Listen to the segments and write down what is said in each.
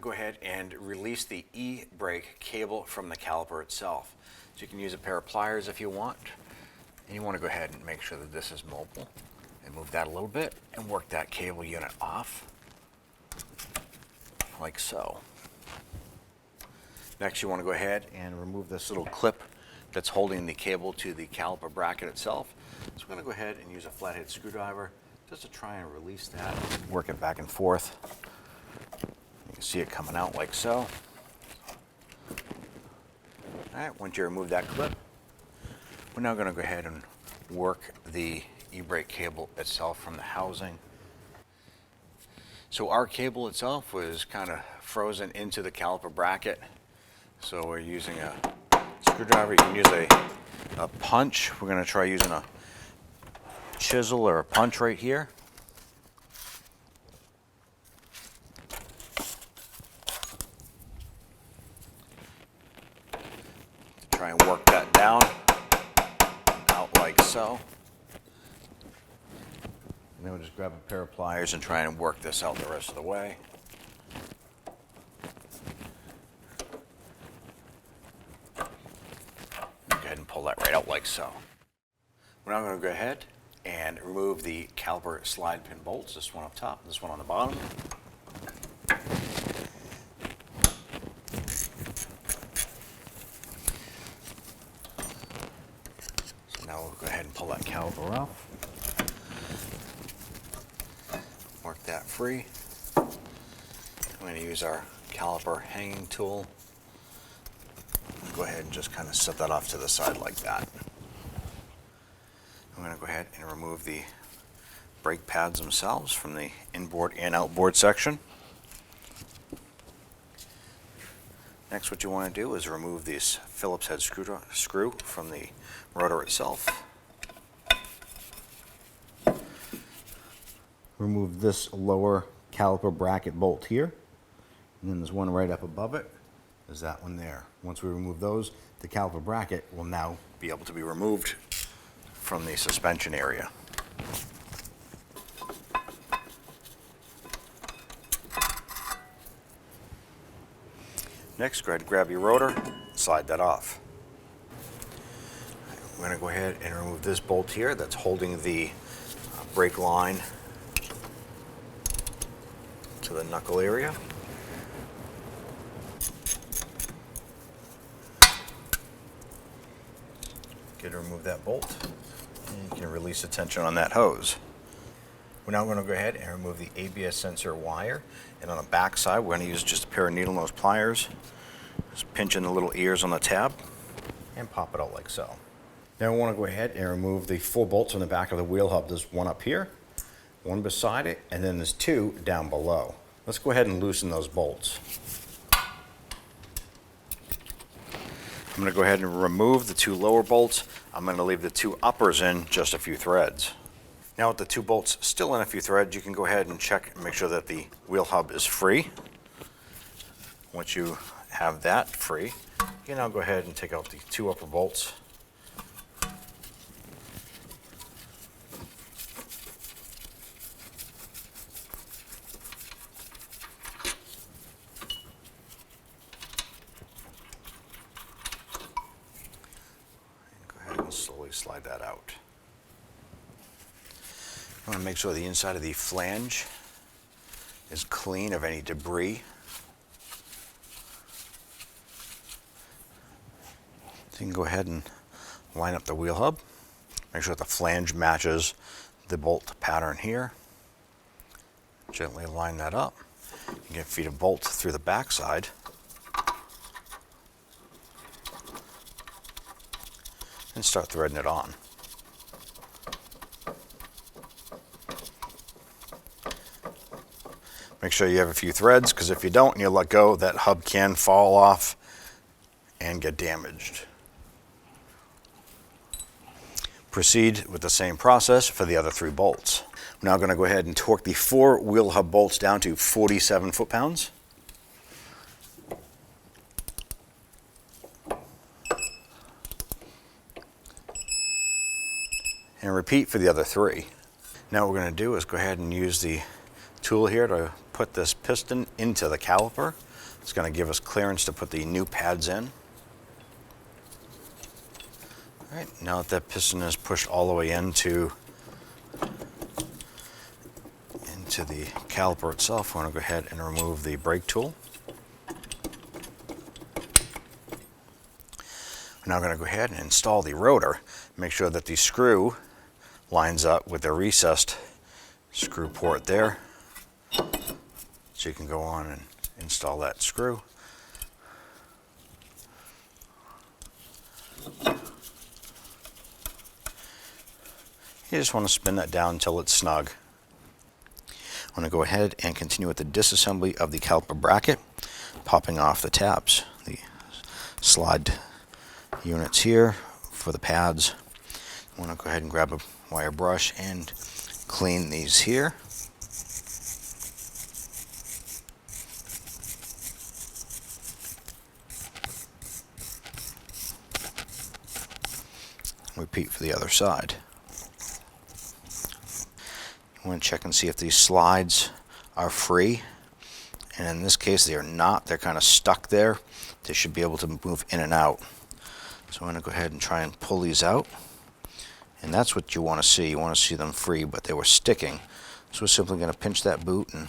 go ahead and release the e-brake cable from the caliper itself. So you can use a pair of pliers if you want. And you want to go ahead and make sure that this is mobile. And move that a little bit and work that cable unit off, like so. Next, you want to go ahead and remove this little clip that's holding the cable to the caliper bracket itself. So we're going to go ahead and use a flathead screwdriver just to try and release that. Work it back and forth. You can see it coming out like so. All right, once you remove that clip, we're now going to go ahead and work the e-brake cable itself from the housing. So our cable itself was kind of frozen into the caliper bracket. So we're using a screwdriver. You can use a punch. We're going to try using a chisel or a punch right here. Try and work that down, out like so. And then we'll just grab a pair of pliers and try and work this out the rest of the way. Go ahead and pull that right out like so. We're now going to go ahead and remove the caliper slide pin bolts, this one up top, this one on the bottom. So now we'll go ahead and pull that caliper off. Work that free. I'm going to use our caliper hanging tool. Go ahead and just kind of set that off to the side like that. I'm going to go ahead and remove the brake pads themselves from the inboard and outboard section. Next, what you want to do is remove this Phillips head screw from the rotor itself. Remove this lower caliper bracket bolt here, and then there's one right up above it. There's that one there. Once we remove those, the caliper bracket will now be able to be removed from the suspension area. Next, go ahead and grab your rotor, slide that off. We're going to go ahead and remove this bolt here that's holding the brake line to the knuckle area. Get to remove that bolt, and you can release the tension on that hose. We're now going to go ahead and remove the ABS sensor wire, and on the back side we're going to use just a pair of needle nose pliers. Just pinch in the little ears on the tab and pop it out like so. Now we want to go ahead and remove the 4 bolts on the back of the wheel hub. There's one up here, one beside it, and then there's 2 down below. Let's go ahead and loosen those bolts. I'm going to go ahead and remove the 2 lower bolts. I'm going to leave the 2 uppers in, just a few threads. Now with the 2 bolts still in a few threads, you can go ahead and check and make sure that the wheel hub is free. Once you have that free, you can now go ahead and take out the 2 upper bolts. Slowly slide that out. I want to make sure the inside of the flange is clean of any debris. So you can go ahead and line up the wheel hub. Make sure that the flange matches the bolt pattern here. Gently line that up. You can feed a bolt through the back side. And start threading it on. Make sure you have a few threads, because if you don't and you let go, that hub can fall off and get damaged. Proceed with the same process for the other 3 bolts. I'm now going to go ahead and torque the 4 wheel hub bolts down to 47 foot-pounds. And repeat for the other 3. Now what we're going to do is go ahead and use the tool here to put this piston into the caliper. It's going to give us clearance to put the new pads in. All right, now that piston is pushed all the way into the caliper itself, we're going to go ahead and remove the brake tool. We're now going to go ahead and install the rotor. Make sure that the screw lines up with the recessed screw port there. So you can go on and install that screw. You just want to spin that down until it's snug. I'm going to go ahead and continue with the disassembly of the caliper bracket, popping off the tabs, the slide units here for the pads. I want to go ahead and grab a wire brush and clean these here. Repeat for the other side. I want to check and see if these slides are free, and in this case they are not. They're kind of stuck there. They should be able to move in and out. So I'm going to go ahead and try and pull these out, and that's what you want to see. You want to see them free, but they were sticking. So we're simply going to pinch that boot and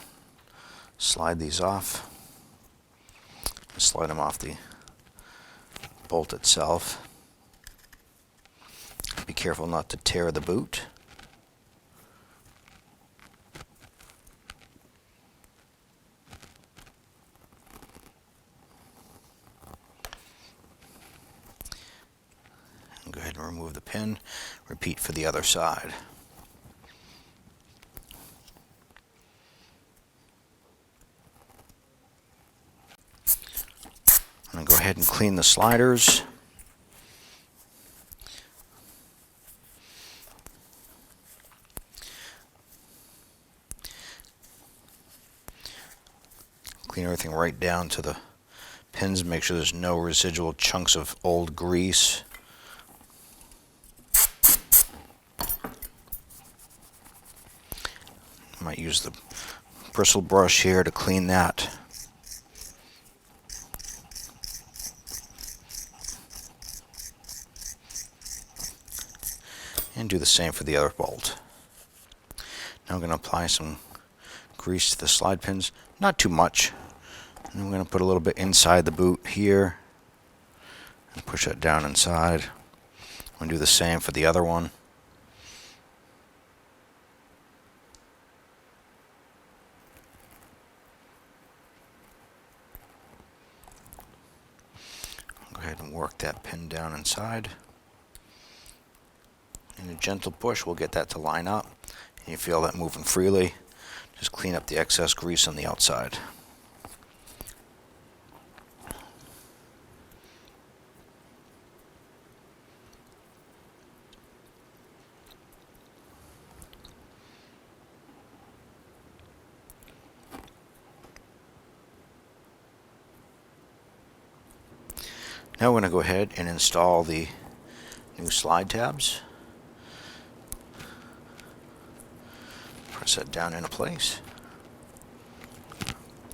slide these off. Slide them off the bolt itself. Be careful not to tear the boot. And go ahead and remove the pin. Repeat for the other side. I'm going to go ahead and clean the sliders. Clean everything right down to the pins. Make sure there's no residual chunks of old grease. I might use the bristle brush here to clean that. And do the same for the other bolt. Now I'm going to apply some grease to the slide pins. Not too much. And I'm going to put a little bit inside the boot here and push that down inside. I'm going to do the same for the other one. Go ahead and work that pin down inside. And a gentle push will get that to line up. And you feel that moving freely. Just clean up the excess grease on the outside. Now we're going to go ahead and install the new slide tabs. Press that down into place.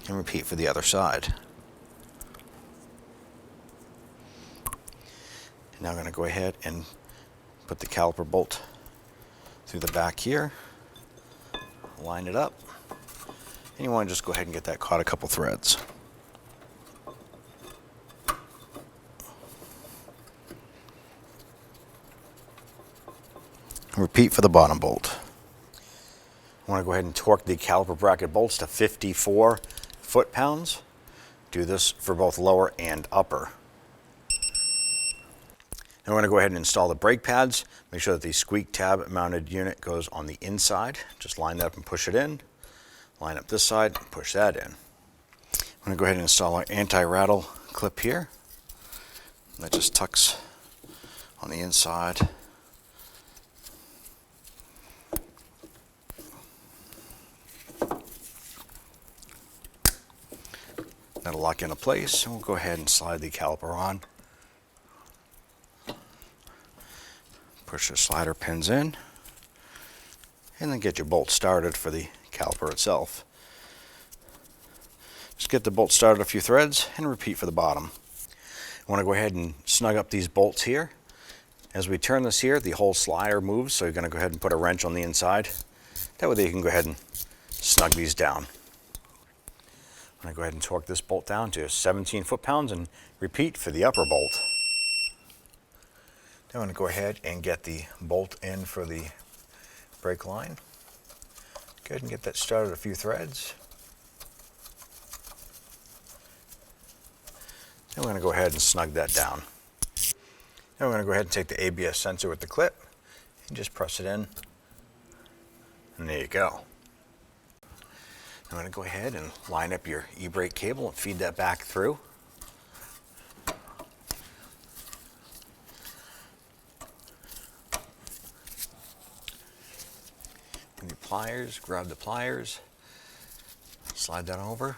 And repeat for the other side. And now I'm going to go ahead and put the caliper bolt through the back here. Line it up. And you want to just go ahead and get that caught a couple threads. Repeat for the bottom bolt. I want to go ahead and torque the caliper bracket bolts to 54 foot-pounds. Do this for both lower and upper. Now we're going to go ahead and install the brake pads. Make sure that the squeak tab mounted unit goes on the inside. Just line that up and push it in. Line up this side and push that in. I'm going to go ahead and install our anti-rattle clip here. That just tucks on the inside. That'll lock into place, and we'll go ahead and slide the caliper on. Push the slider pins in, and then get your bolt started for the caliper itself. Just get the bolt started a few threads and repeat for the bottom. I want to go ahead and snug up these bolts here. As we turn this here, the whole slider moves, so you're going to go ahead and put a wrench on the inside. That way you can go ahead and snug these down. I'm going to go ahead and torque this bolt down to 17 foot-pounds and repeat for the upper bolt. Then I'm going to go ahead and get the bolt in for the brake line. Go ahead and get that started a few threads. Then we're going to go ahead and snug that down. Then we're going to go ahead and take the ABS sensor with the clip and just press it in. And there you go. I'm going to go ahead and line up your e-brake cable and feed that back through. With your pliers, grab the pliers, slide that over.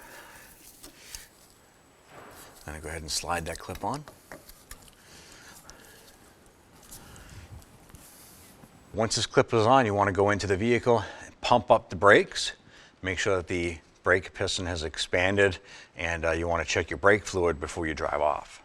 I'm going to go ahead and slide that clip on. Once this clip is on, you want to go into the vehicle, pump up the brakes, make sure that the brake piston has expanded, and you want to check your brake fluid before you drive off.